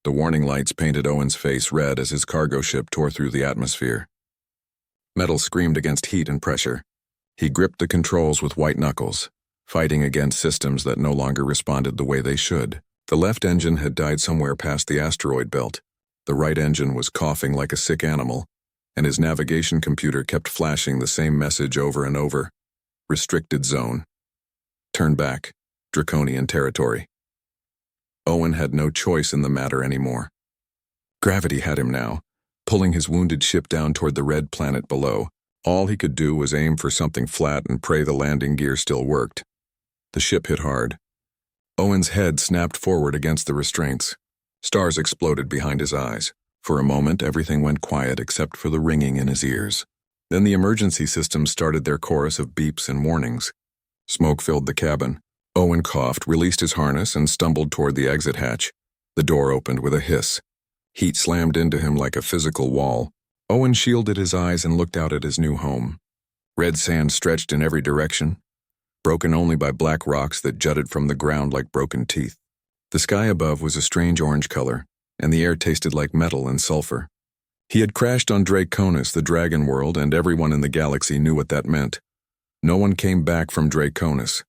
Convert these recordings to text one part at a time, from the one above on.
The warning lights painted Owen's face red as his cargo ship tore through the atmosphere. Metal screamed against heat and pressure. He gripped the controls with white knuckles, fighting against systems that no longer responded the way they should. The left engine had died somewhere past the asteroid belt. The right engine was coughing like a sick animal, and his navigation computer kept flashing the same message over and over. Restricted zone. Turn back. Draconian territory. Owen had no choice in the matter anymore. Gravity had him now, pulling his wounded ship down toward the red planet below. All he could do was aim for something flat and pray the landing gear still worked. The ship hit hard. Owen's head snapped forward against the restraints. Stars exploded behind his eyes. For a moment, everything went quiet except for the ringing in his ears. Then the emergency systems started their chorus of beeps and warnings. Smoke filled the cabin. Owen coughed, released his harness, and stumbled toward the exit hatch. The door opened with a hiss. Heat slammed into him like a physical wall. Owen shielded his eyes and looked out at his new home. Red sand stretched in every direction, broken only by black rocks that jutted from the ground like broken teeth. The sky above was a strange orange color, and the air tasted like metal and sulfur. He had crashed on Draconis, the dragon world, and everyone in the galaxy knew what that meant. No one came back from Draconis.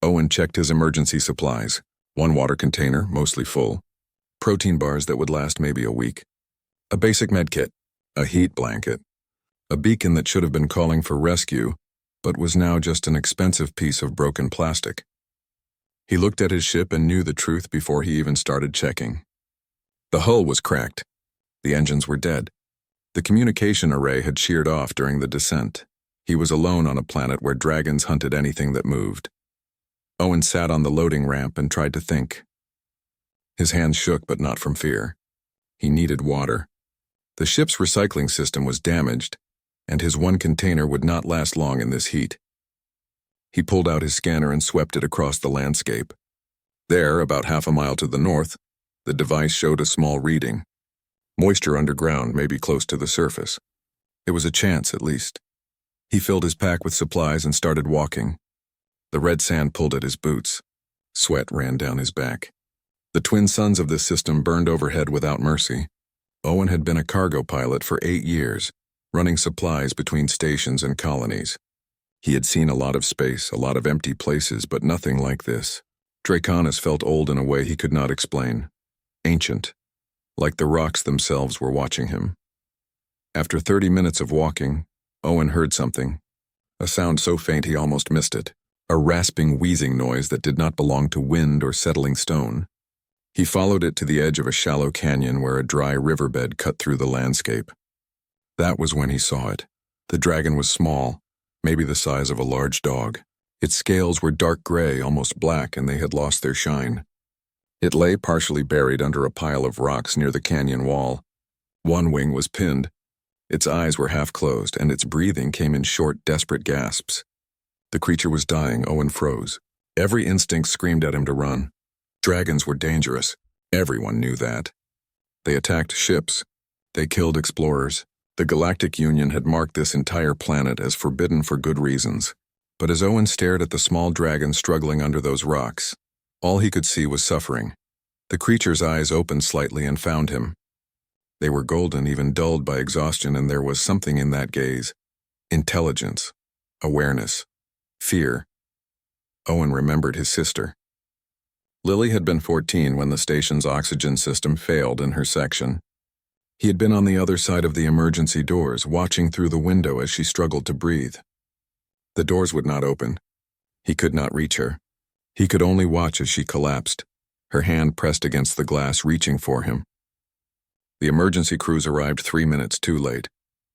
Owen checked his emergency supplies. One water container, mostly full. Protein bars that would last maybe a week. A basic med kit. A heat blanket. A beacon that should have been calling for rescue, but was now just an expensive piece of broken plastic. He looked at his ship and knew the truth before he even started checking. The hull was cracked. The engines were dead. The communication array had sheared off during the descent. He was alone on a planet where dragons hunted anything that moved. Owen sat on the loading ramp and tried to think. His hands shook, but not from fear. He needed water. The ship's recycling system was damaged, and his one container would not last long in this heat. He pulled out his scanner and swept it across the landscape. There, about half a mile to the north, the device showed a small reading. Moisture underground, maybe close to the surface. It was a chance, at least. He filled his pack with supplies and started walking. The red sand pulled at his boots. Sweat ran down his back. The twin suns of this system burned overhead without mercy. Owen had been a cargo pilot for 8 years, running supplies between stations and colonies. He had seen a lot of space, a lot of empty places, but nothing like this. Draconis felt old in a way he could not explain. Ancient, like the rocks themselves were watching him. After 30 minutes of walking, Owen heard something. A sound so faint he almost missed it. A rasping, wheezing noise that did not belong to wind or settling stone. He followed it to the edge of a shallow canyon where a dry riverbed cut through the landscape. That was when he saw it. The dragon was small, maybe the size of a large dog. Its scales were dark gray, almost black, and they had lost their shine. It lay partially buried under a pile of rocks near the canyon wall. One wing was pinned. Its eyes were half closed, and its breathing came in short, desperate gasps. The creature was dying. Owen froze. Every instinct screamed at him to run. Dragons were dangerous. Everyone knew that. They attacked ships. They killed explorers. The Galactic Union had marked this entire planet as forbidden for good reasons. But as Owen stared at the small dragon struggling under those rocks, all he could see was suffering. The creature's eyes opened slightly and found him. They were golden, even dulled by exhaustion, and there was something in that gaze. Intelligence. Awareness. Fear. Owen remembered his sister. Lily had been 14 when the station's oxygen system failed in her section. He had been on the other side of the emergency doors, watching through the window as she struggled to breathe. The doors would not open. He could not reach her. He could only watch as she collapsed, her hand pressed against the glass, reaching for him. The emergency crews arrived 3 minutes too late.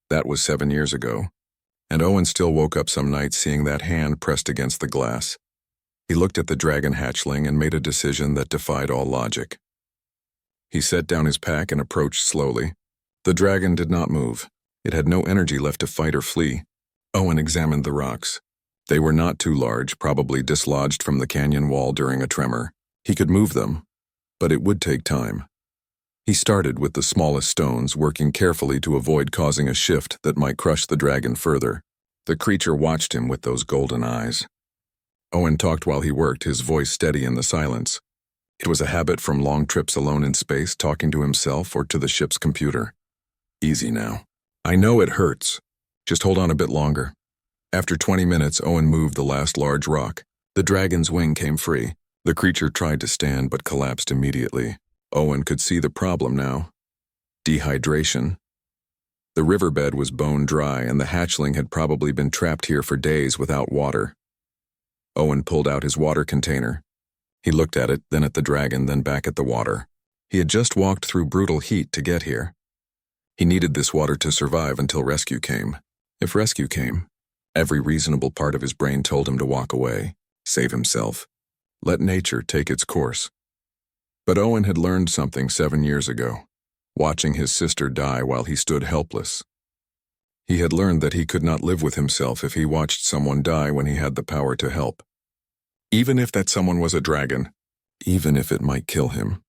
That was 7 years ago. And Owen still woke up some nights seeing that hand pressed against the glass. He looked at the dragon hatchling and made a decision that defied all logic. He set down his pack and approached slowly. The dragon did not move. It had no energy left to fight or flee. Owen examined the rocks. They were not too large, probably dislodged from the canyon wall during a tremor. He could move them, but it would take time. He started with the smallest stones, working carefully to avoid causing a shift that might crush the dragon further. The creature watched him with those golden eyes. Owen talked while he worked, his voice steady in the silence. It was a habit from long trips alone in space, talking to himself or to the ship's computer. Easy now. I know it hurts. Just hold on a bit longer. After 20 minutes, Owen moved the last large rock. The dragon's wing came free. The creature tried to stand but collapsed immediately. Owen could see the problem now. Dehydration. The riverbed was bone dry, and the hatchling had probably been trapped here for days without water. Owen pulled out his water container. He looked at it, then at the dragon, then back at the water. He had just walked through brutal heat to get here. He needed this water to survive until rescue came. If rescue came, every reasonable part of his brain told him to walk away, save himself, let nature take its course. But Owen had learned something 7 years ago, watching his sister die while he stood helpless. He had learned that he could not live with himself if he watched someone die when he had the power to help. Even if that someone was a dragon, even if it might kill him.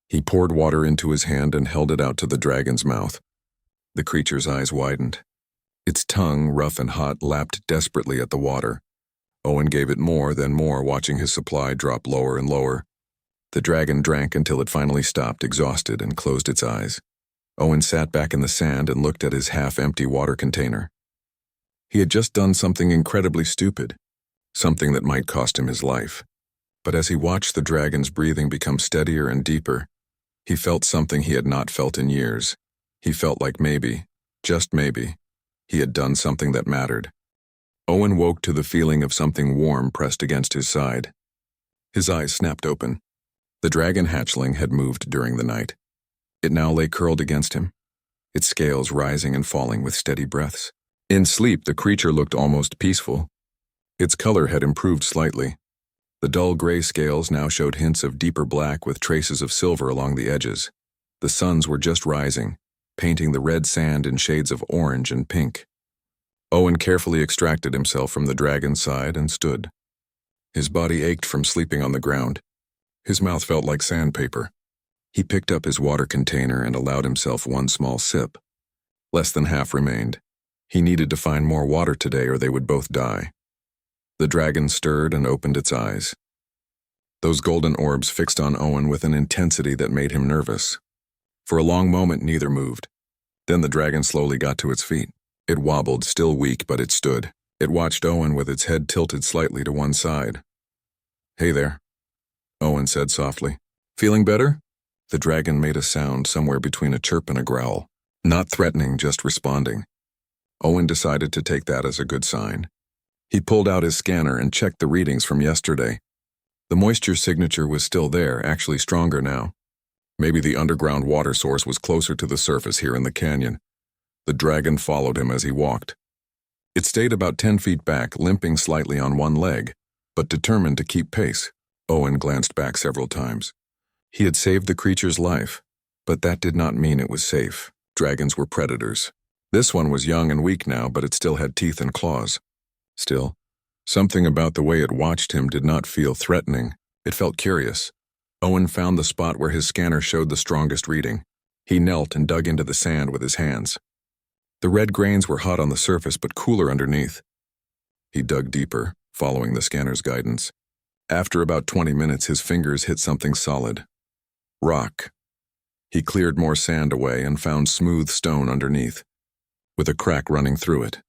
He poured water into his hand and held it out to the dragon's mouth. The creature's eyes widened. Its tongue, rough and hot, lapped desperately at the water. Owen gave it more, then more, watching his supply drop lower and lower. The dragon drank until it finally stopped, exhausted, and closed its eyes. Owen sat back in the sand and looked at his half-empty water container. He had just done something incredibly stupid. Something that might cost him his life. But as he watched the dragon's breathing become steadier and deeper, he felt something he had not felt in years. He felt like maybe, just maybe, he had done something that mattered. Owen woke to the feeling of something warm pressed against his side. His eyes snapped open. The dragon hatchling had moved during the night. It now lay curled against him, its scales rising and falling with steady breaths. In sleep, the creature looked almost peaceful. Its color had improved slightly. The dull gray scales now showed hints of deeper black with traces of silver along the edges. The suns were just rising, painting the red sand in shades of orange and pink. Owen carefully extracted himself from the dragon's side and stood. His body ached from sleeping on the ground. His mouth felt like sandpaper. He picked up his water container and allowed himself one small sip. Less than half remained. He needed to find more water today or they would both die. The dragon stirred and opened its eyes. Those golden orbs fixed on Owen with an intensity that made him nervous. For a long moment, neither moved. Then the dragon slowly got to its feet. It wobbled, still weak, but it stood. It watched Owen with its head tilted slightly to one side. "Hey there," Owen said softly. "Feeling better?" The dragon made a sound somewhere between a chirp and a growl. Not threatening, just responding. Owen decided to take that as a good sign. He pulled out his scanner and checked the readings from yesterday. The moisture signature was still there, actually stronger now. Maybe the underground water source was closer to the surface here in the canyon. The dragon followed him as he walked. It stayed about 10 feet back, limping slightly on one leg, but determined to keep pace. Owen glanced back several times. He had saved the creature's life, but that did not mean it was safe. Dragons were predators. This one was young and weak now, but it still had teeth and claws. Still, something about the way it watched him did not feel threatening. It felt curious. Owen found the spot where his scanner showed the strongest reading. He knelt and dug into the sand with his hands. The red grains were hot on the surface but cooler underneath. He dug deeper, following the scanner's guidance. After about 20 minutes, his fingers hit something solid. Rock. He cleared more sand away and found smooth stone underneath, with a crack running through it.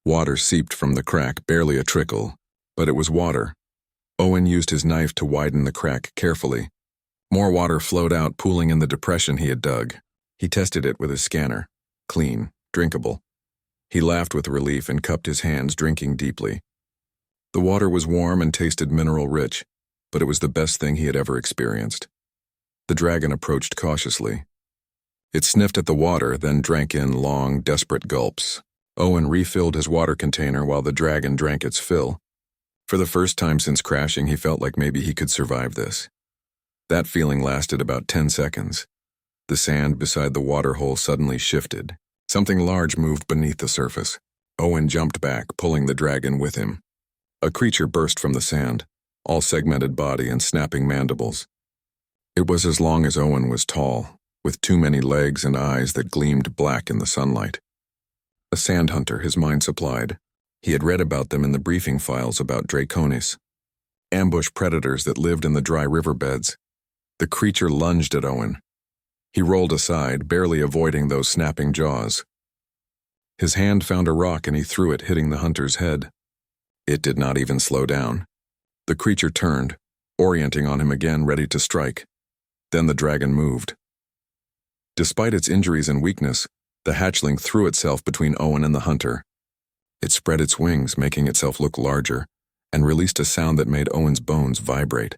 Water seeped from the crack, barely a trickle, but it was water. Owen used his knife to widen the crack carefully. More water flowed out, pooling in the depression he had dug. He tested it with his scanner. Clean, drinkable. He laughed with relief and cupped his hands, drinking deeply. The water was warm and tasted mineral-rich, but it was the best thing he had ever experienced. The dragon approached cautiously. It sniffed at the water, then drank in long, desperate gulps. Owen refilled his water container while the dragon drank its fill. For the first time since crashing, he felt like maybe he could survive this. That feeling lasted about 10 seconds. The sand beside the water hole suddenly shifted. Something large moved beneath the surface. Owen jumped back, pulling the dragon with him. A creature burst from the sand, all segmented body and snapping mandibles. It was as long as Owen was tall, with too many legs and eyes that gleamed black in the sunlight. A sand hunter, his mind supplied. He had read about them in the briefing files about Draconis. Ambush predators that lived in the dry riverbeds. The creature lunged at Owen. He rolled aside, barely avoiding those snapping jaws. His hand found a rock and he threw it, hitting the hunter's head. It did not even slow down. The creature turned, orienting on him again, ready to strike. Then the dragon moved. Despite its injuries and weakness, the hatchling threw itself between Owen and the hunter. It spread its wings, making itself look larger, and released a sound that made Owen's bones vibrate.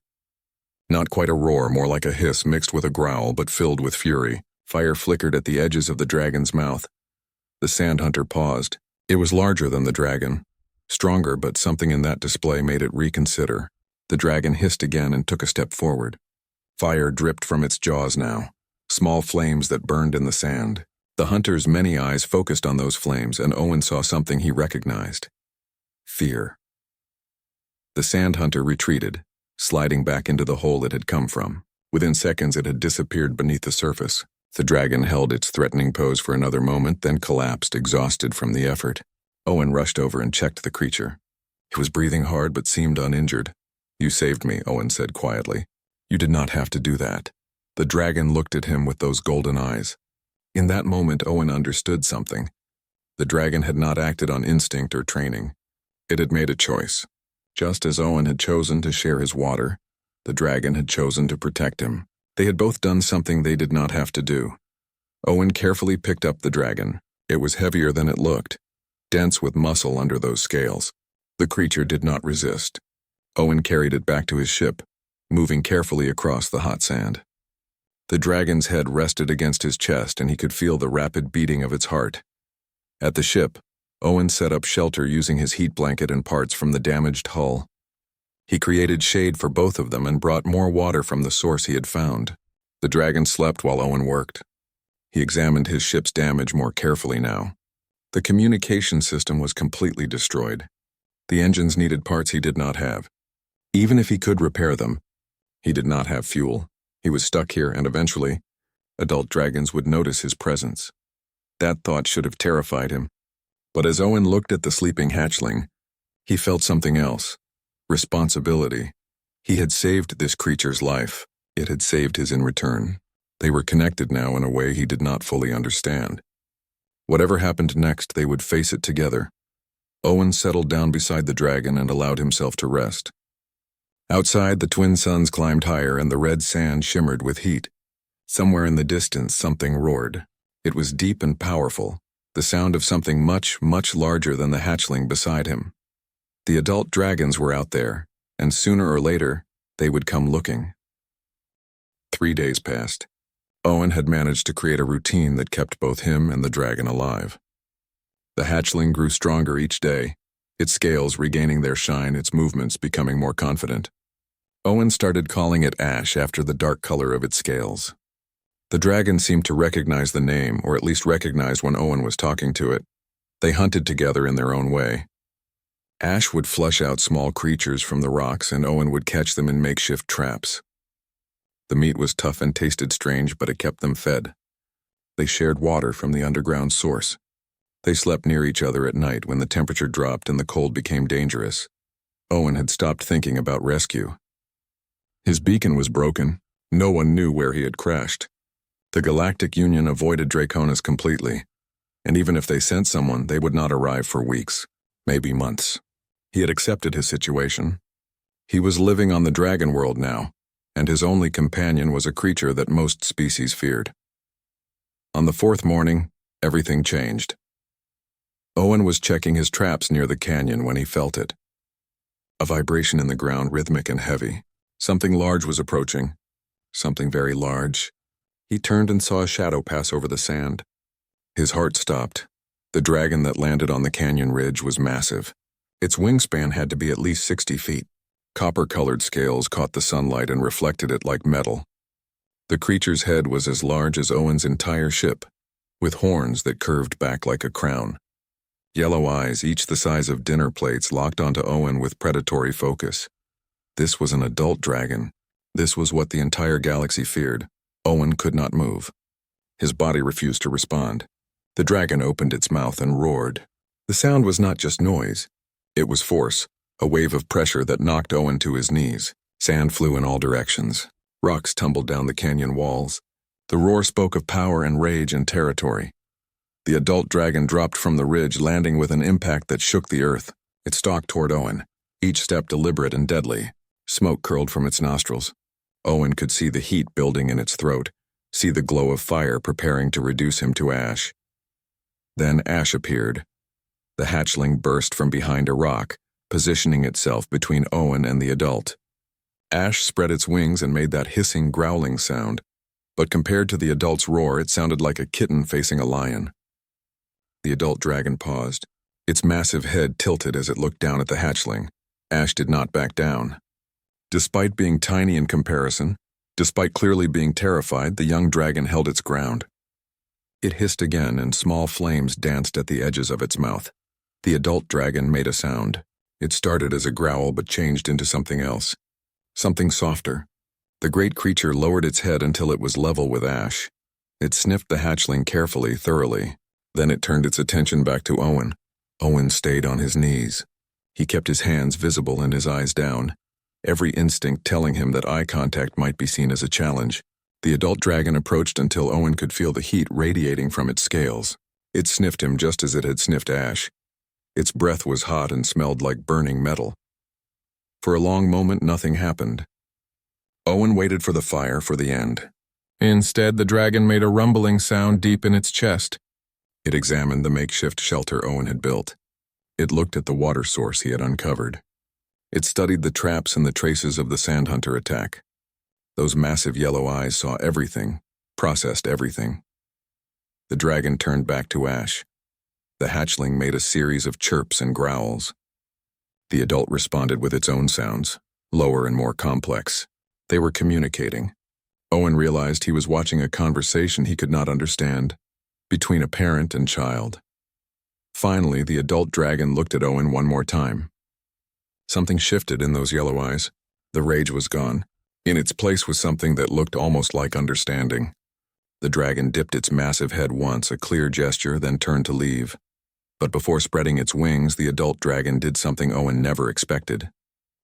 Not quite a roar, more like a hiss mixed with a growl, but filled with fury. Fire flickered at the edges of the dragon's mouth. The sand hunter paused. It was larger than the dragon. Stronger, but something in that display made it reconsider. The dragon hissed again and took a step forward. Fire dripped from its jaws now, small flames that burned in the sand. The hunter's many eyes focused on those flames, and Owen saw something he recognized. Fear. The sand hunter retreated, sliding back into the hole it had come from. Within seconds it had disappeared beneath the surface. The dragon held its threatening pose for another moment, then collapsed, exhausted from the effort. Owen rushed over and checked the creature. He was breathing hard but seemed uninjured. "You saved me," Owen said quietly. "You did not have to do that." The dragon looked at him with those golden eyes. In that moment, Owen understood something. The dragon had not acted on instinct or training. It had made a choice. Just as Owen had chosen to share his water, the dragon had chosen to protect him. They had both done something they did not have to do. Owen carefully picked up the dragon. It was heavier than it looked, dense with muscle under those scales. The creature did not resist. Owen carried it back to his ship, moving carefully across the hot sand. The dragon's head rested against his chest, and he could feel the rapid beating of its heart. At the ship, Owen set up shelter using his heat blanket and parts from the damaged hull. He created shade for both of them and brought more water from the source he had found. The dragon slept while Owen worked. He examined his ship's damage more carefully now. The communication system was completely destroyed. The engines needed parts he did not have. Even if he could repair them, he did not have fuel. He was stuck here, and eventually, adult dragons would notice his presence. That thought should have terrified him. But as Owen looked at the sleeping hatchling, he felt something else. Responsibility. He had saved this creature's life. It had saved his in return. They were connected now in a way he did not fully understand. Whatever happened next, they would face it together. Owen settled down beside the dragon and allowed himself to rest. Outside, the twin suns climbed higher and the red sand shimmered with heat. Somewhere in the distance, something roared. It was deep and powerful, the sound of something much, much larger than the hatchling beside him. The adult dragons were out there, and sooner or later, they would come looking. 3 days passed. Owen had managed to create a routine that kept both him and the dragon alive. The hatchling grew stronger each day, its scales regaining their shine, its movements becoming more confident. Owen started calling it Ash after the dark color of its scales. The dragon seemed to recognize the name, or at least recognized when Owen was talking to it. They hunted together in their own way. Ash would flush out small creatures from the rocks, and Owen would catch them in makeshift traps. The meat was tough and tasted strange, but it kept them fed. They shared water from the underground source. They slept near each other at night when the temperature dropped and the cold became dangerous. Owen had stopped thinking about rescue. His beacon was broken. No one knew where he had crashed. The Galactic Union avoided Draconis completely, and even if they sent someone, they would not arrive for weeks, maybe months. He had accepted his situation. He was living on the dragon world now, and his only companion was a creature that most species feared. On the 4th morning, everything changed. Owen was checking his traps near the canyon when he felt it. A vibration in the ground, rhythmic and heavy. Something large was approaching. Something very large. He turned and saw a shadow pass over the sand. His heart stopped. The dragon that landed on the canyon ridge was massive. Its wingspan had to be at least 60 feet. Copper-colored scales caught the sunlight and reflected it like metal. The creature's head was as large as Owen's entire ship, with horns that curved back like a crown. Yellow eyes, each the size of dinner plates, locked onto Owen with predatory focus. This was an adult dragon. This was what the entire galaxy feared. Owen could not move. His body refused to respond. The dragon opened its mouth and roared. The sound was not just noise. It was force, a wave of pressure that knocked Owen to his knees. Sand flew in all directions. Rocks tumbled down the canyon walls. The roar spoke of power and rage and territory. The adult dragon dropped from the ridge, landing with an impact that shook the earth. It stalked toward Owen, each step deliberate and deadly. Smoke curled from its nostrils. Owen could see the heat building in its throat, see the glow of fire preparing to reduce him to ash. Then ash appeared. The hatchling burst from behind a rock, positioning itself between Owen and the adult. Ash spread its wings and made that hissing, growling sound, but compared to the adult's roar, it sounded like a kitten facing a lion. The adult dragon paused. Its massive head tilted as it looked down at the hatchling. Ash did not back down. Despite being tiny in comparison, despite clearly being terrified, the young dragon held its ground. It hissed again, and small flames danced at the edges of its mouth. The adult dragon made a sound. It started as a growl but changed into something else. Something softer. The great creature lowered its head until it was level with Ash. It sniffed the hatchling carefully, thoroughly. Then it turned its attention back to Owen. Owen stayed on his knees. He kept his hands visible and his eyes down, every instinct telling him that eye contact might be seen as a challenge. The adult dragon approached until Owen could feel the heat radiating from its scales. It sniffed him just as it had sniffed Ash. Its breath was hot and smelled like burning metal. For a long moment, nothing happened. Owen waited for the fire, for the end. Instead, the dragon made a rumbling sound deep in its chest. It examined the makeshift shelter Owen had built. It looked at the water source he had uncovered. It studied the traps and the traces of the sandhunter attack. Those massive yellow eyes saw everything, processed everything. The dragon turned back to Ash. The hatchling made a series of chirps and growls. The adult responded with its own sounds, lower and more complex. They were communicating. Owen realized he was watching a conversation he could not understand, between a parent and child. Finally, the adult dragon looked at Owen one more time. Something shifted in those yellow eyes. The rage was gone. In its place was something that looked almost like understanding. The dragon dipped its massive head once, a clear gesture, then turned to leave. But before spreading its wings, the adult dragon did something Owen never expected.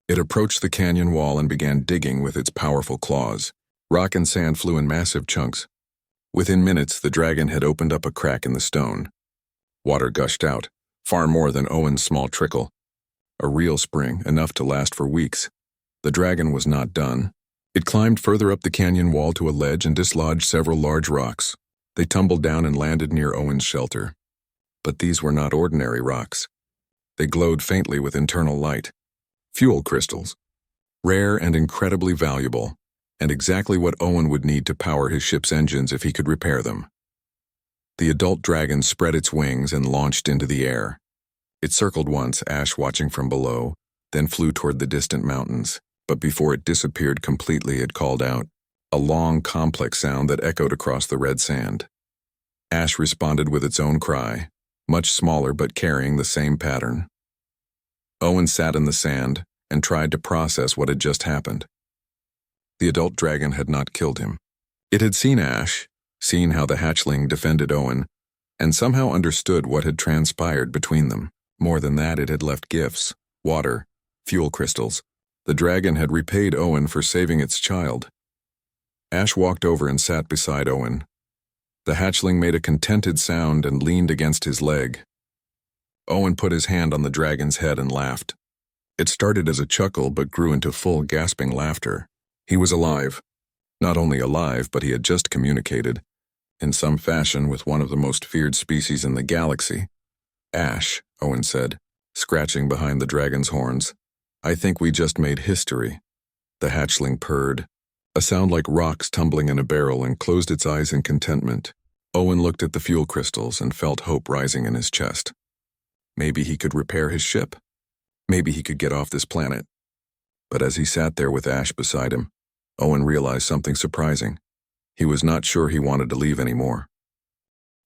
It approached the canyon wall and began digging with its powerful claws. Rock and sand flew in massive chunks. Within minutes, the dragon had opened up a crack in the stone. Water gushed out, far more than Owen's small trickle. A real spring, enough to last for weeks. The dragon was not done. It climbed further up the canyon wall to a ledge and dislodged several large rocks. They tumbled down and landed near Owen's shelter. But these were not ordinary rocks. They glowed faintly with internal light. Fuel crystals. Rare and incredibly valuable, and exactly what Owen would need to power his ship's engines if he could repair them. The adult dragon spread its wings and launched into the air. It circled once, Ash watching from below, then flew toward the distant mountains. But before it disappeared completely, it called out, a long, complex sound that echoed across the red sand. Ash responded with its own cry, much smaller but carrying the same pattern. Owen sat in the sand and tried to process what had just happened. The adult dragon had not killed him. It had seen Ash, seen how the hatchling defended Owen, and somehow understood what had transpired between them. More than that, it had left gifts, water, fuel crystals. The dragon had repaid Owen for saving its child. Ash walked over and sat beside Owen. The hatchling made a contented sound and leaned against his leg. Owen put his hand on the dragon's head and laughed. It started as a chuckle but grew into full gasping laughter. He was alive. Not only alive, but he had just communicated, in some fashion, with one of the most feared species in the galaxy. Ash, Owen said, scratching behind the dragon's horns. I think we just made history. The hatchling purred, a sound like rocks tumbling in a barrel, and closed its eyes in contentment. Owen looked at the fuel crystals and felt hope rising in his chest. Maybe he could repair his ship. Maybe he could get off this planet. But as he sat there with Ash beside him, Owen realized something surprising. He was not sure he wanted to leave anymore.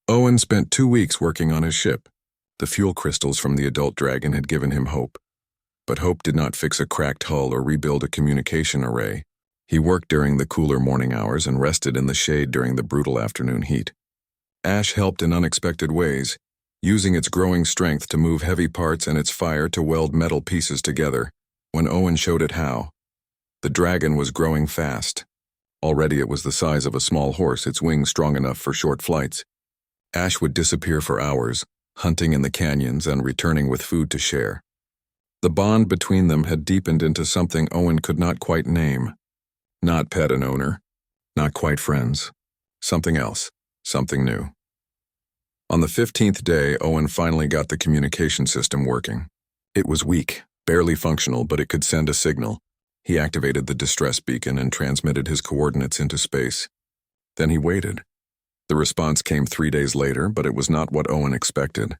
Owen spent 2 weeks working on his ship. The fuel crystals from the adult dragon had given him hope. But hope did not fix a cracked hull or rebuild a communication array. He worked during the cooler morning hours and rested in the shade during the brutal afternoon heat. Ash helped in unexpected ways, using its growing strength to move heavy parts and its fire to weld metal pieces together. When Owen showed it how, the dragon was growing fast. Already it was the size of a small horse, its wings strong enough for short flights. Ash would disappear for hours, hunting in the canyons and returning with food to share. The bond between them had deepened into something Owen could not quite name. Not pet and owner, not quite friends. Something else, something new. On the 15th day, Owen finally got the communication system working. It was weak, barely functional, but it could send a signal. He activated the distress beacon and transmitted his coordinates into space. Then he waited. The response came 3 days later, but it was not what Owen expected.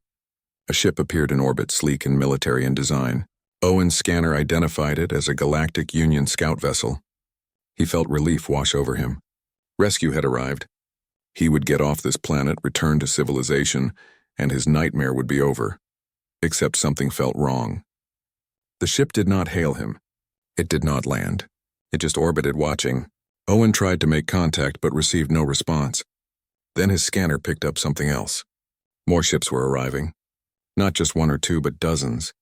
A ship appeared in orbit, sleek and military in design. Owen's scanner identified it as a Galactic Union scout vessel. He felt relief wash over him. Rescue had arrived. He would get off this planet, return to civilization, and his nightmare would be over. Except something felt wrong. The ship did not hail him. It did not land. It just orbited, watching. Owen tried to make contact but received no response. Then his scanner picked up something else. More ships were arriving. Not just one or two, but dozens.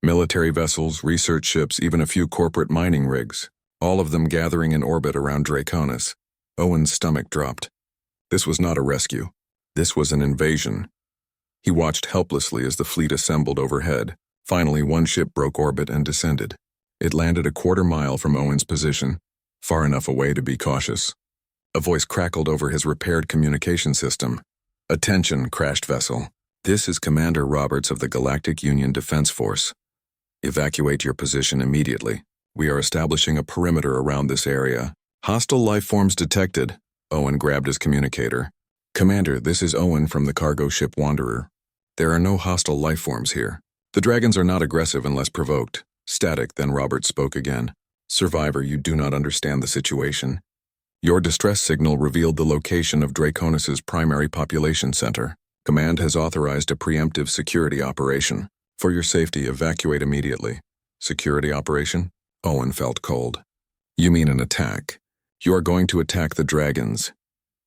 Military vessels, research ships, even a few corporate mining rigs, all of them gathering in orbit around Draconis. Owen's stomach dropped. This was not a rescue. This was an invasion. He watched helplessly as the fleet assembled overhead. Finally, one ship broke orbit and descended. It landed a quarter-mile from Owen's position, far enough away to be cautious. A voice crackled over his repaired communication system. "Attention, crashed vessel. This is Commander Roberts of the Galactic Union Defense Force. Evacuate your position immediately. We are establishing a perimeter around this area. Hostile life forms detected." Owen grabbed his communicator. "Commander, this is Owen from the cargo ship Wanderer. There are no hostile life forms here. The dragons are not aggressive unless provoked." Static, then Roberts spoke again. "Survivor, you do not understand the situation. Your distress signal revealed the location of Draconis' primary population center. Command has authorized a preemptive security operation. For your safety, evacuate immediately." Security operation? Owen felt cold. "You mean an attack? You are going to attack the dragons.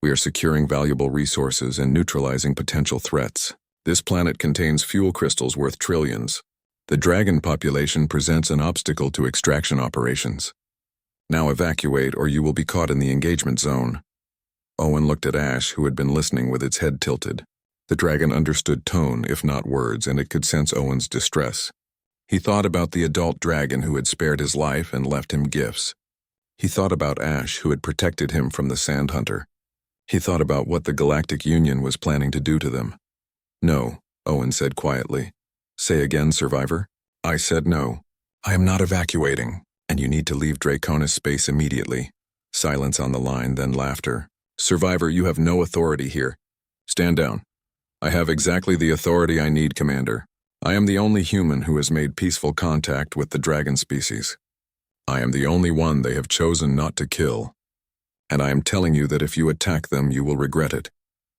We are securing valuable resources and neutralizing potential threats. This planet contains fuel crystals worth trillions. The dragon population presents an obstacle to extraction operations. Now evacuate or you will be caught in the engagement zone." Owen looked at Ash, who had been listening with its head tilted. The dragon understood tone, if not words, and it could sense Owen's distress. He thought about the adult dragon who had spared his life and left him gifts. He thought about Ash, who had protected him from the Sand Hunter. He thought about what the Galactic Union was planning to do to them. "No," Owen said quietly. "Say again, Survivor." "I said no. I am not evacuating, and you need to leave Draconis space immediately." Silence on the line, then laughter. "Survivor, you have no authority here. Stand down." "I have exactly the authority I need, Commander. I am the only human who has made peaceful contact with the dragon species. I am the only one they have chosen not to kill. And I am telling you that if you attack them, you will regret it.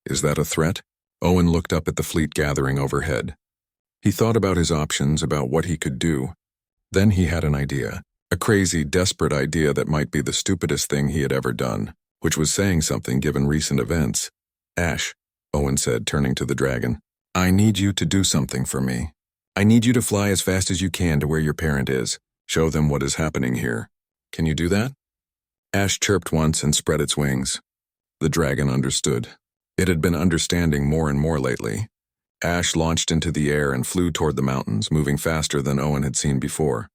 Is that a threat?" Owen looked up at the fleet gathering overhead. He thought about his options, about what he could do. Then he had an idea. A crazy, desperate idea that might be the stupidest thing he had ever done, which was saying something given recent events. "Ash," Owen said, turning to the dragon, "I need you to do something for me. I need you to fly as fast as you can to where your parent is. Show them what is happening here. Can you do that?" Ash chirped once and spread its wings. The dragon understood. It had been understanding more and more lately. Ash launched into the air and flew toward the mountains, moving faster than Owen had seen before.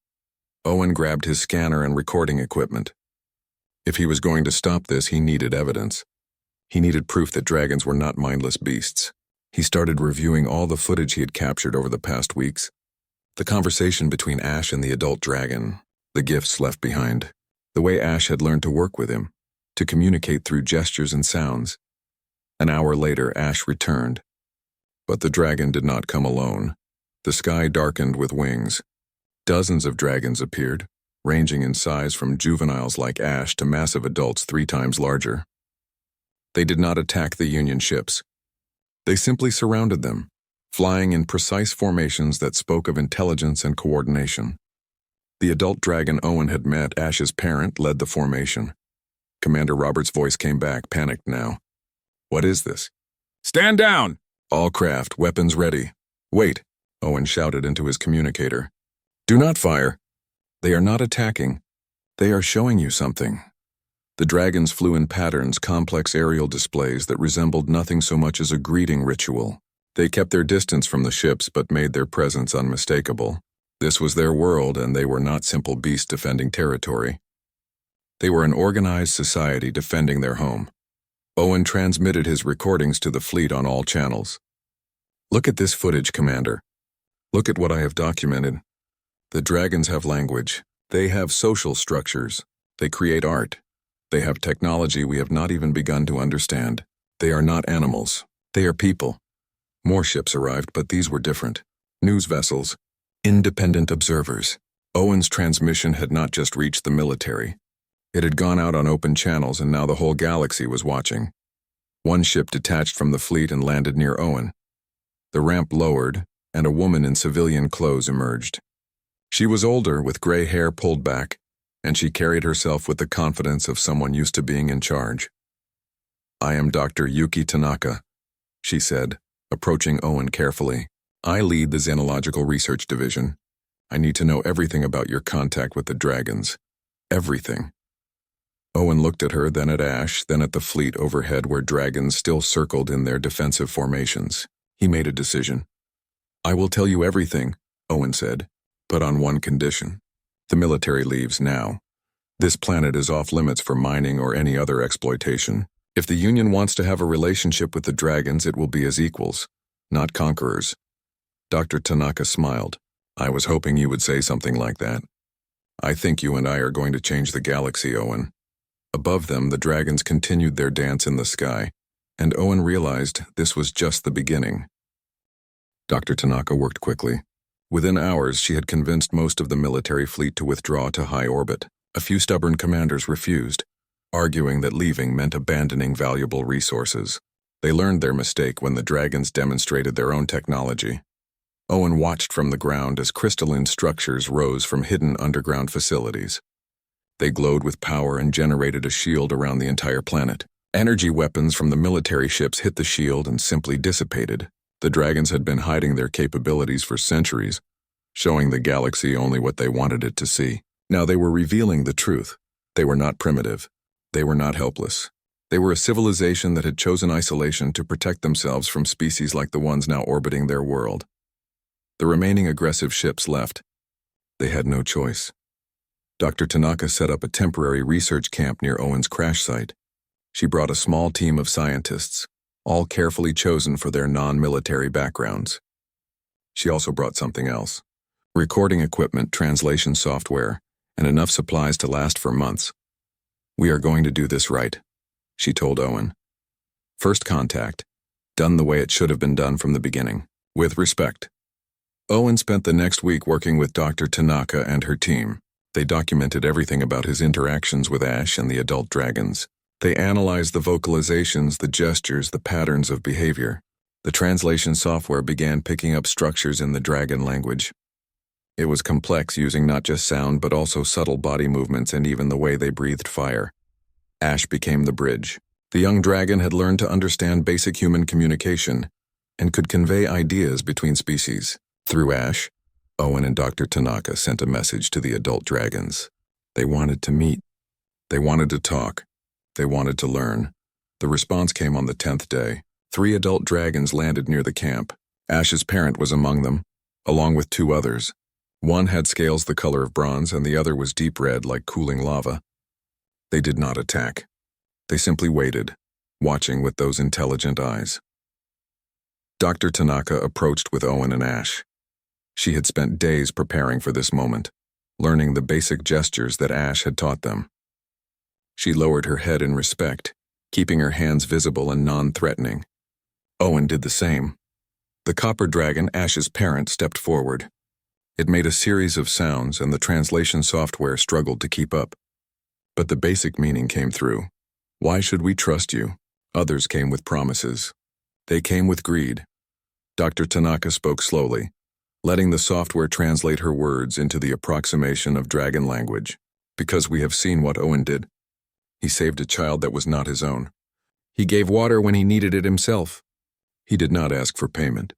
Owen grabbed his scanner and recording equipment. If he was going to stop this, he needed evidence. He needed proof that dragons were not mindless beasts. He started reviewing all the footage he had captured over the past weeks. The conversation between Ash and the adult dragon, the gifts left behind, the way Ash had learned to work with him, to communicate through gestures and sounds. An hour later, Ash returned. But the dragon did not come alone. The sky darkened with wings. Dozens of dragons appeared, ranging in size from juveniles like Ash to massive adults 3 times larger. They did not attack the Union ships. They simply surrounded them, flying in precise formations that spoke of intelligence and coordination. The adult dragon Owen had met, Ash's parent, led the formation. Commander Roberts' voice came back, panicked now. "What is this?" "Stand down! All craft, weapons ready." "Wait," Owen shouted into his communicator. "Do not fire. They are not attacking. They are showing you something. The dragons flew in patterns, complex aerial displays that resembled nothing so much as a greeting ritual. They kept their distance from the ships but made their presence unmistakable. This was their world, and they were not simple beasts defending territory. They were an organized society defending their home. Owen transmitted his recordings to the fleet on all channels. "Look at this footage, Commander. Look at what I have documented. The dragons have language. They have social structures. They create art. They have technology we have not even begun to understand. They are not animals. They are people." More ships arrived, but these were different. News vessels. Independent observers. Owen's transmission had not just reached the military. It had gone out on open channels, and now the whole galaxy was watching. One ship detached from the fleet and landed near Owen. The ramp lowered, and a woman in civilian clothes emerged. She was older, with gray hair pulled back, and she carried herself with the confidence of someone used to being in charge. "I am Dr. Yuki Tanaka," she said, approaching Owen carefully. "I lead the Xenological Research Division. I need to know everything about your contact with the dragons. Everything." Owen looked at her, then at Ash, then at the fleet overhead where dragons still circled in their defensive formations. He made a decision. "I will tell you everything," Owen said, "but on one condition. The military leaves now. This planet is off limits for mining or any other exploitation. If the Union wants to have a relationship with the dragons, it will be as equals, not conquerors." Dr. Tanaka smiled. "I was hoping you would say something like that. I think you and I are going to change the galaxy, Owen." Above them, the dragons continued their dance in the sky, and Owen realized this was just the beginning. Dr. Tanaka worked quickly. Within hours, she had convinced most of the military fleet to withdraw to high orbit. A few stubborn commanders refused, arguing that leaving meant abandoning valuable resources. They learned their mistake when the dragons demonstrated their own technology. Owen watched from the ground as crystalline structures rose from hidden underground facilities. They glowed with power and generated a shield around the entire planet. Energy weapons from the military ships hit the shield and simply dissipated. The dragons had been hiding their capabilities for centuries, showing the galaxy only what they wanted it to see. Now they were revealing the truth. They were not primitive. They were not helpless. They were a civilization that had chosen isolation to protect themselves from species like the ones now orbiting their world. The remaining aggressive ships left. They had no choice. Dr. Tanaka set up a temporary research camp near Owen's crash site. She brought a small team of scientists, all carefully chosen for their non-military backgrounds. She also brought something else: recording equipment, translation software, and enough supplies to last for months. "We are going to do this right," she told Owen. "First contact, done the way it should have been done from the beginning, with respect." Owen spent the next week working with Dr. Tanaka and her team. They documented everything about his interactions with Ash and the adult dragons. They analyzed the vocalizations, the gestures, the patterns of behavior. The translation software began picking up structures in the dragon language. It was complex, using not just sound but also subtle body movements and even the way they breathed fire. Ash became the bridge. The young dragon had learned to understand basic human communication and could convey ideas between species. Through Ash, Owen and Dr. Tanaka sent a message to the adult dragons. They wanted to meet. They wanted to talk. They wanted to learn. The response came on the 10th day. 3 adult dragons landed near the camp. Ash's parent was among them, along with 2 others. One had scales the color of bronze, and the other was deep red like cooling lava. They did not attack. They simply waited, watching with those intelligent eyes. Dr. Tanaka approached with Owen and Ash. She had spent days preparing for this moment, learning the basic gestures that Ash had taught them. She lowered her head in respect, keeping her hands visible and non-threatening. Owen did the same. The copper dragon, Ash's parent, stepped forward. It made a series of sounds, and the translation software struggled to keep up. But the basic meaning came through. "Why should we trust you?" Others came with promises. They came with greed. Dr. Tanaka spoke slowly, letting the software translate her words into the approximation of dragon language. "Because we have seen what Owen did. He saved a child that was not his own. He gave water when he needed it himself. He did not ask for payment.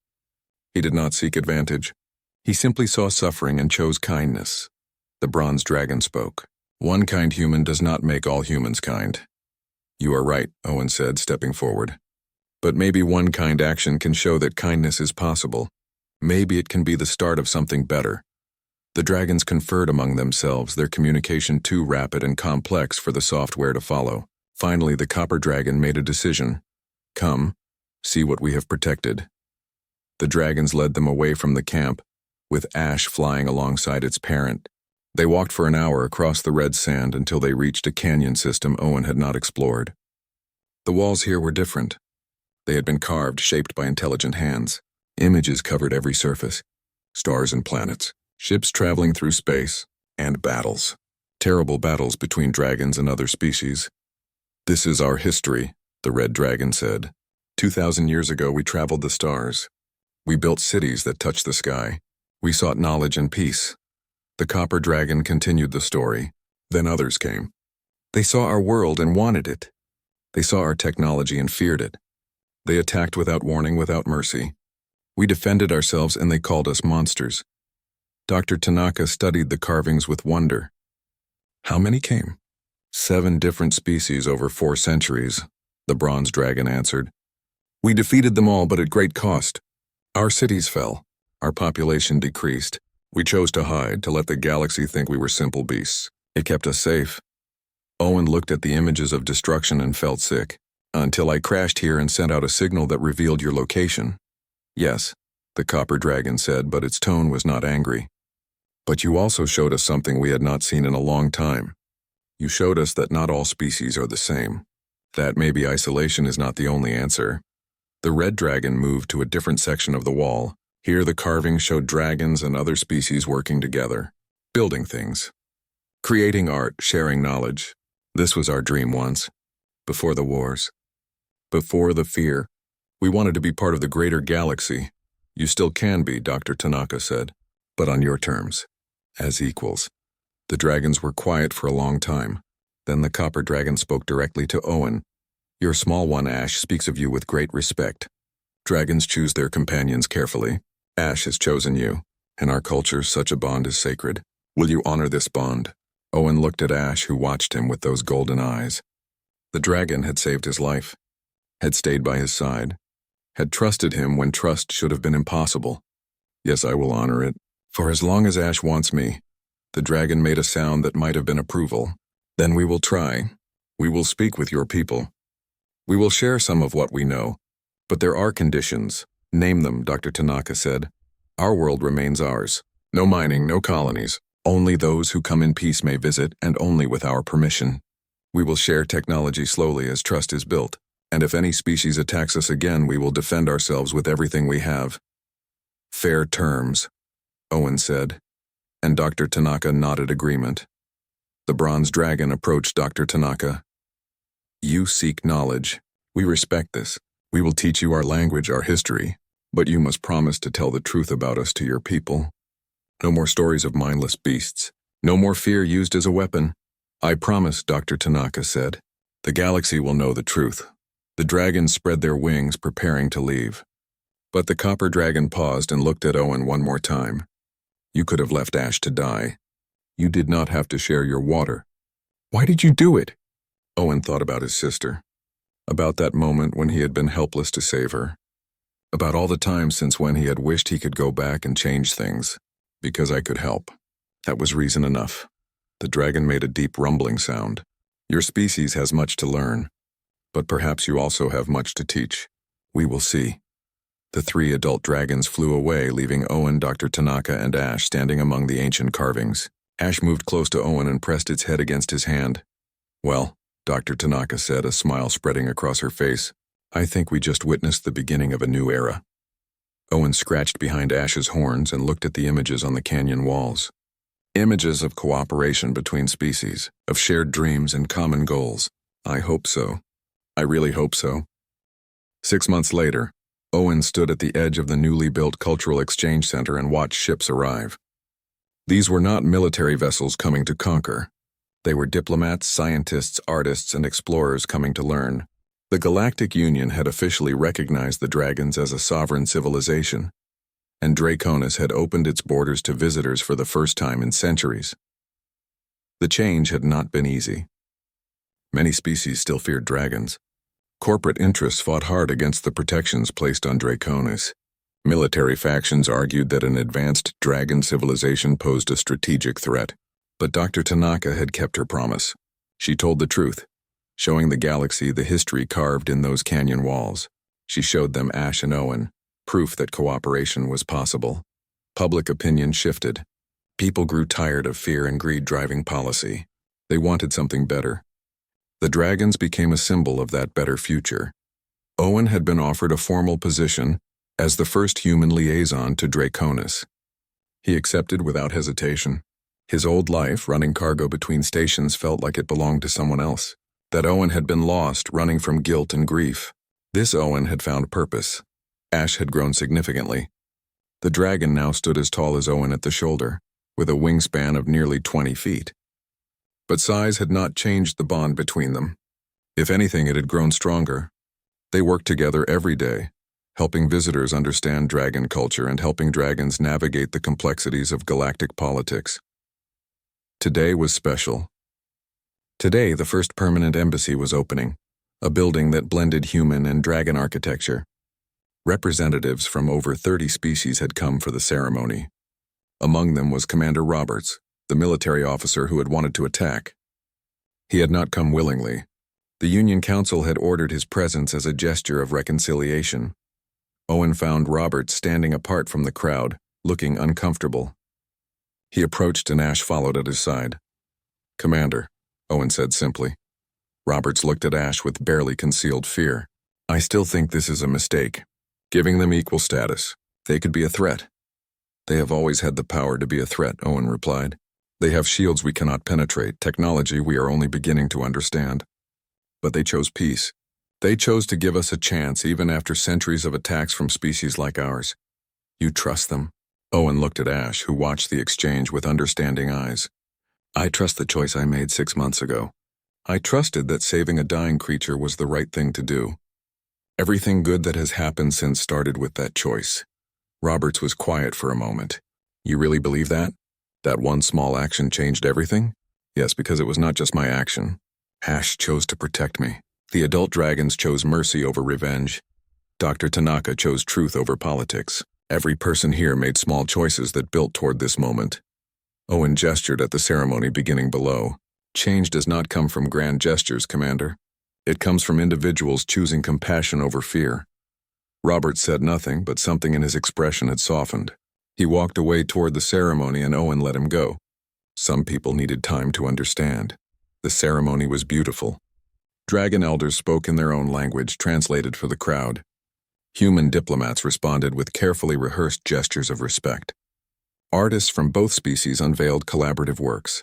He did not seek advantage. He simply saw suffering and chose kindness." The bronze dragon spoke. One kind human does not make all humans kind. You are right, Owen said, stepping forward. But maybe one kind action can show that kindness is possible. Maybe it can be the start of something better. The dragons conferred among themselves, their communication too rapid and complex for the software to follow. Finally, the copper dragon made a decision. Come, see what we have protected. The dragons led them away from the camp, with Ash flying alongside its parent. They walked for an hour across the red sand until they reached a canyon system Owen had not explored. The walls here were different. They had been carved, shaped by intelligent hands. Images covered every surface. Stars and planets, ships traveling through space, and battles. Terrible battles between dragons and other species. This is our history, the red dragon said. 2,000 years ago we traveled the stars. We built cities that touched the sky. We sought knowledge and peace. The copper dragon continued the story. Then others came. They saw our world and wanted it. They saw our technology and feared it. They attacked without warning, without mercy. We defended ourselves and they called us monsters. Dr. Tanaka studied the carvings with wonder. How many came? 7 different species over 4 centuries, the bronze dragon answered. We defeated them all, but at great cost. Our cities fell. Our population decreased. We chose to hide, to let the galaxy think we were simple beasts. It kept us safe. Owen looked at the images of destruction and felt sick. Until I crashed here and sent out a signal that revealed your location. Yes, the copper dragon said, but its tone was not angry. But you also showed us something we had not seen in a long time. You showed us that not all species are the same. That maybe isolation is not the only answer. The red dragon moved to a different section of the wall. Here the carvings showed dragons and other species working together, building things, creating art, sharing knowledge. This was our dream once, before the wars, before the fear. We wanted to be part of the greater galaxy. You still can be, Dr. Tanaka said, but on your terms, as equals. The dragons were quiet for a long time. Then the copper dragon spoke directly to Owen. Your small one, Ash, speaks of you with great respect. Dragons choose their companions carefully. Ash has chosen you. In our culture, such a bond is sacred. Will you honor this bond? Owen looked at Ash, who watched him with those golden eyes. The dragon had saved his life, had stayed by his side, had trusted him when trust should have been impossible. Yes, I will honor it. For as long as Ash wants me. The dragon made a sound that might have been approval. Then we will try. We will speak with your people. We will share some of what we know. But there are conditions. Name them, Dr. Tanaka said. Our world remains ours. No mining, no colonies. Only those who come in peace may visit, and only with our permission. We will share technology slowly as trust is built. And if any species attacks us again, we will defend ourselves with everything we have. Fair terms, Owen said. And Dr. Tanaka nodded agreement. The bronze dragon approached Dr. Tanaka. You seek knowledge. We respect this. We will teach you our language, our history. But you must promise to tell the truth about us to your people. No more stories of mindless beasts. No more fear used as a weapon. I promise, Dr. Tanaka said. The galaxy will know the truth. The dragons spread their wings, preparing to leave. But the copper dragon paused and looked at Owen one more time. You could have left Ash to die. You did not have to share your water. Why did you do it? Owen thought about his sister. About that moment when he had been helpless to save her. About all the times since when he had wished he could go back and change things. Because I could help. That was reason enough. The dragon made a deep rumbling sound. Your species has much to learn. But perhaps you also have much to teach. We will see. The 3 adult dragons flew away, leaving Owen, Dr. Tanaka, and Ash standing among the ancient carvings. Ash moved close to Owen and pressed its head against his hand. Well, Dr. Tanaka said, a smile spreading across her face, I think we just witnessed the beginning of a new era. Owen scratched behind Ash's horns and looked at the images on the canyon walls. Images of cooperation between species, of shared dreams and common goals. I hope so. I really hope so. 6 months later, Owen stood at the edge of the newly built Cultural Exchange Center and watched ships arrive. These were not military vessels coming to conquer. They were diplomats, scientists, artists, and explorers coming to learn. The Galactic Union had officially recognized the dragons as a sovereign civilization, and Draconis had opened its borders to visitors for the first time in centuries. The change had not been easy. Many species still feared dragons. Corporate interests fought hard against the protections placed on Draconis. Military factions argued that an advanced dragon civilization posed a strategic threat. But Dr. Tanaka had kept her promise. She told the truth, showing the galaxy the history carved in those canyon walls. She showed them Ash and Owen, proof that cooperation was possible. Public opinion shifted. People grew tired of fear and greed driving policy. They wanted something better. The dragons became a symbol of that better future. Owen had been offered a formal position as the first human liaison to Draconis. He accepted without hesitation. His old life, running cargo between stations, felt like it belonged to someone else. That Owen had been lost, running from guilt and grief. This Owen had found purpose. Ash had grown significantly. The dragon now stood as tall as Owen at the shoulder, with a wingspan of nearly 20 feet. But size had not changed the bond between them. If anything, it had grown stronger. They worked together every day, helping visitors understand dragon culture and helping dragons navigate the complexities of galactic politics. Today was special. Today, the first permanent embassy was opening, a building that blended human and dragon architecture. Representatives from over 30 species had come for the ceremony. Among them was Commander Roberts, the military officer who had wanted to attack. He had not come willingly. The Union Council had ordered his presence as a gesture of reconciliation. Owen found Roberts standing apart from the crowd, looking uncomfortable. He approached and Ash followed at his side. "Commander," Owen said simply. Roberts looked at Ash with barely concealed fear. "I still think this is a mistake. Giving them equal status. They could be a threat." "They have always had the power to be a threat," Owen replied. "They have shields we cannot penetrate, technology we are only beginning to understand. But they chose peace. They chose to give us a chance even after centuries of attacks from species like ours. You trust them?" Owen looked at Ash, who watched the exchange with understanding eyes. "I trust the choice I made 6 months ago. I trusted that saving a dying creature was the right thing to do. Everything good that has happened since started with that choice." Roberts was quiet for a moment. "You really believe that? That one small action changed everything?" "Yes, because it was not just my action. Ash chose to protect me. The adult dragons chose mercy over revenge. Dr. Tanaka chose truth over politics. Every person here made small choices that built toward this moment." Owen gestured at the ceremony beginning below. "Change does not come from grand gestures, Commander. It comes from individuals choosing compassion over fear." Robert said nothing, but something in his expression had softened. He walked away toward the ceremony and Owen let him go. Some people needed time to understand. The ceremony was beautiful. Dragon elders spoke in their own language, translated for the crowd. Human diplomats responded with carefully rehearsed gestures of respect. Artists from both species unveiled collaborative works.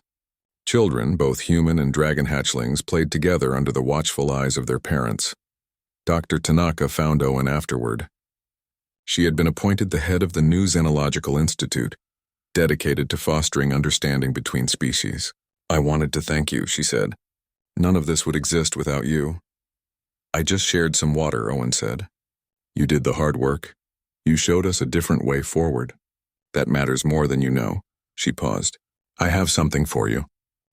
Children, both human and dragon hatchlings, played together under the watchful eyes of their parents. Dr. Tanaka found Owen afterward. She had been appointed the head of the new Xenological Institute, dedicated to fostering understanding between species. "I wanted to thank you," she said. "None of this would exist without you." "I just shared some water," Owen said. "You did the hard work. You showed us a different way forward. That matters more than you know." She paused. "I have something for you.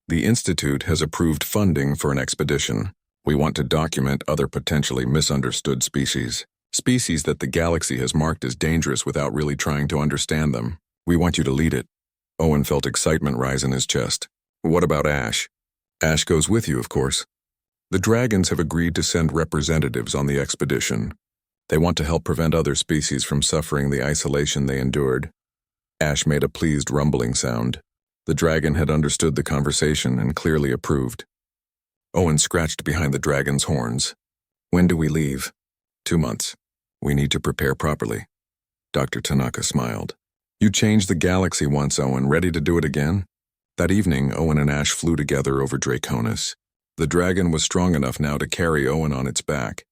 The Institute has approved funding for an expedition. We want to document other potentially misunderstood species. Species that the galaxy has marked as dangerous without really trying to understand them. We want you to lead it." Owen felt excitement rise in his chest. "What about Ash?" "Ash goes with you, of course. The dragons have agreed to send representatives on the expedition. They want to help prevent other species from suffering the isolation they endured." Ash made a pleased rumbling sound. The dragon had understood the conversation and clearly approved. Owen scratched behind the dragon's horns. "When do we leave?" 2 months. We need to prepare properly." Dr. Tanaka smiled. "You changed the galaxy once, Owen. Ready to do it again?" That evening, Owen and Ash flew together over Draconis. The dragon was strong enough now to carry Owen on its back,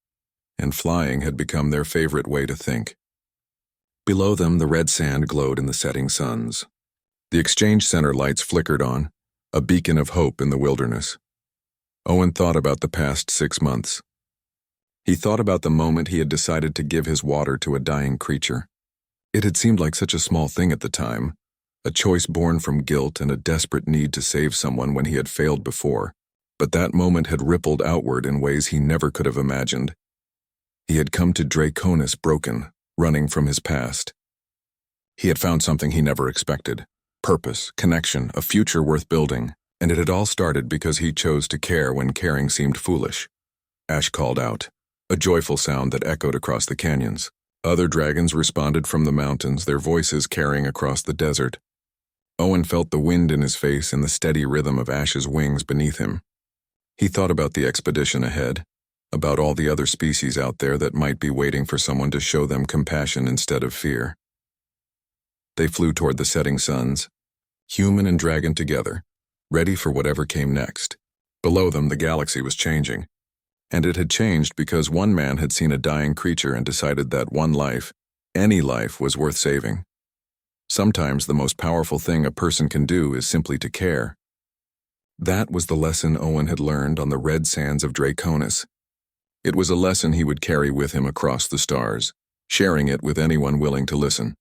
and flying had become their favorite way to think. Below them, the red sand glowed in the setting suns. The exchange center lights flickered on, a beacon of hope in the wilderness. Owen thought about the past 6 months. He thought about the moment he had decided to give his water to a dying creature. It had seemed like such a small thing at the time, a choice born from guilt and a desperate need to save someone when he had failed before. But that moment had rippled outward in ways he never could have imagined. He had come to Draconis broken, running from his past. He had found something he never expected: purpose, connection, a future worth building, and it had all started because he chose to care when caring seemed foolish. Ash called out, a joyful sound that echoed across the canyons. Other dragons responded from the mountains, their voices carrying across the desert. Owen felt the wind in his face and the steady rhythm of Ash's wings beneath him. He thought about the expedition ahead, about all the other species out there that might be waiting for someone to show them compassion instead of fear. They flew toward the setting suns, human and dragon together, ready for whatever came next. Below them, the galaxy was changing. And it had changed because one man had seen a dying creature and decided that one life, any life, was worth saving. Sometimes the most powerful thing a person can do is simply to care. That was the lesson Owen had learned on the red sands of Draconis. It was a lesson he would carry with him across the stars, sharing it with anyone willing to listen.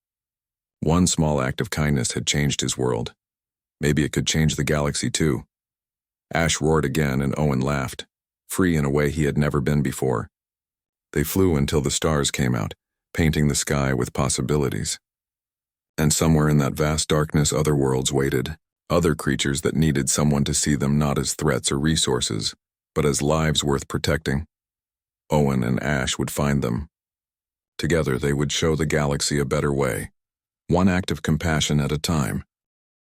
One small act of kindness had changed his world. Maybe it could change the galaxy too. Ash roared again and Owen laughed, free in a way he had never been before. They flew until the stars came out, painting the sky with possibilities. And somewhere in that vast darkness, other worlds waited, other creatures that needed someone to see them not as threats or resources, but as lives worth protecting. Owen and Ash would find them. Together they would show the galaxy a better way, one act of compassion at a time.